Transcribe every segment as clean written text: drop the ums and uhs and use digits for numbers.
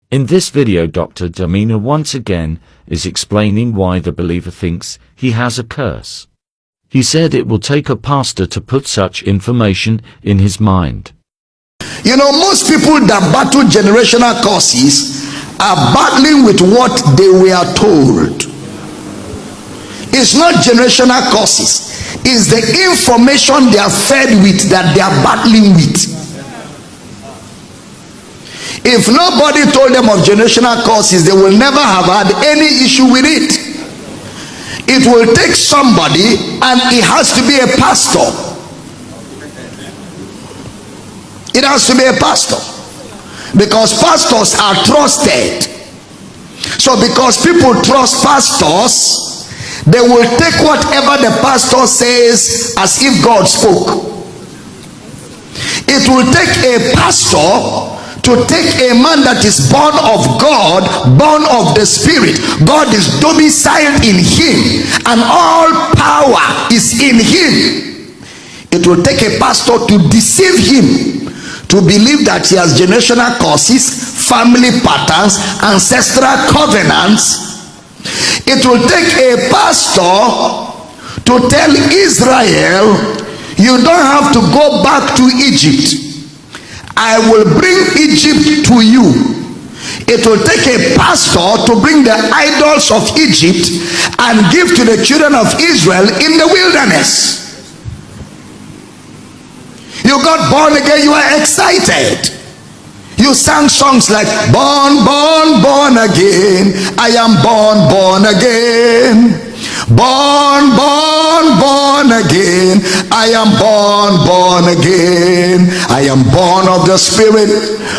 In this video, Dr. Damina once again is explaining why the believer thinks he has a curse. He said it will take a pastor to put such information in his mind. You know, most people that battle generational curses are battling with what they were told. It's not generational curses, it's the information they are fed with that they are battling with. If nobody told them of generational curses, they will never have had any issue with it. It will take somebody, and it has to be a pastor. It has to be a pastor, because pastors are trusted. So because people trust pastors, they will take whatever the pastor says as if God spoke. It will take a pastor to take a man that is born of God, born of the Spirit. God is domiciled in him, and all power is in him. It will take a pastor to deceive him, to believe that he has generational curses, family patterns, ancestral covenants. It will take a pastor to tell Israel, you don't have to go back to Egypt. I will bring Egypt to you. It will take a pastor to bring the idols of Egypt and give to the children of Israel in the wilderness. You got born again, you are excited. You sang songs like, born, born, born again. I am born, born again. Born, born, born again. I am born, born again. I am born of the Spirit,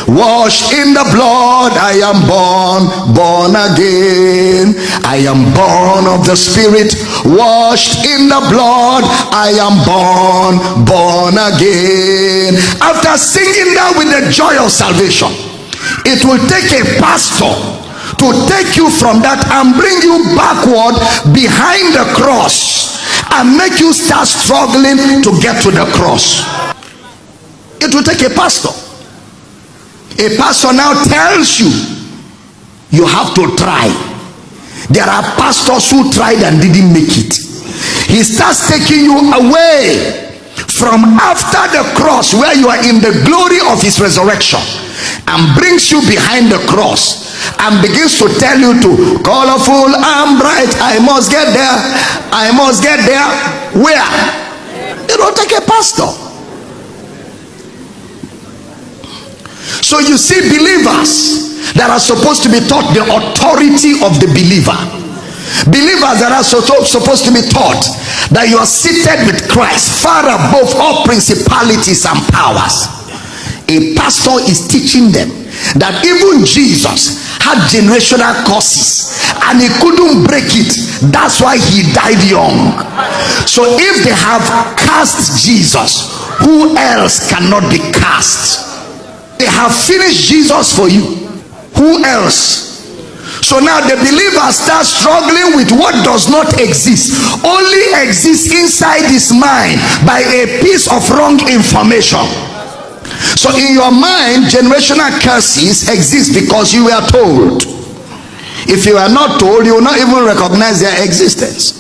washed in the blood. I am born, born again. I am born of the Spirit, washed in the blood. I am born, born again. After singing that with the joy of salvation, it will take a pastor to take you from that and bring you backward behind the cross and make you start struggling to get to the cross. It will take a pastor. A pastor now tells you, you have to try. There are pastors who tried and didn't make it. He starts taking you away from after the cross, where you are in the glory of his resurrection, and brings you behind the cross and begins to tell you to colorful and bright. I must get there. I must get there. Where? It will take a pastor. So you see, believers that are supposed to be taught the authority of the believer, believers that are supposed to be taught that you are seated with Christ far above all principalities and powers. A pastor is teaching them that even Jesus had generational curses and he couldn't break it. That's why he died young. So if they have cast Jesus, who else cannot be cast? They have finished Jesus for you. Who else? So now the believer starts struggling with what does not exist, only exists inside his mind by a piece of wrong information. So in your mind, generational curses exist because you were told. If you are not told, you will not even recognize their existence.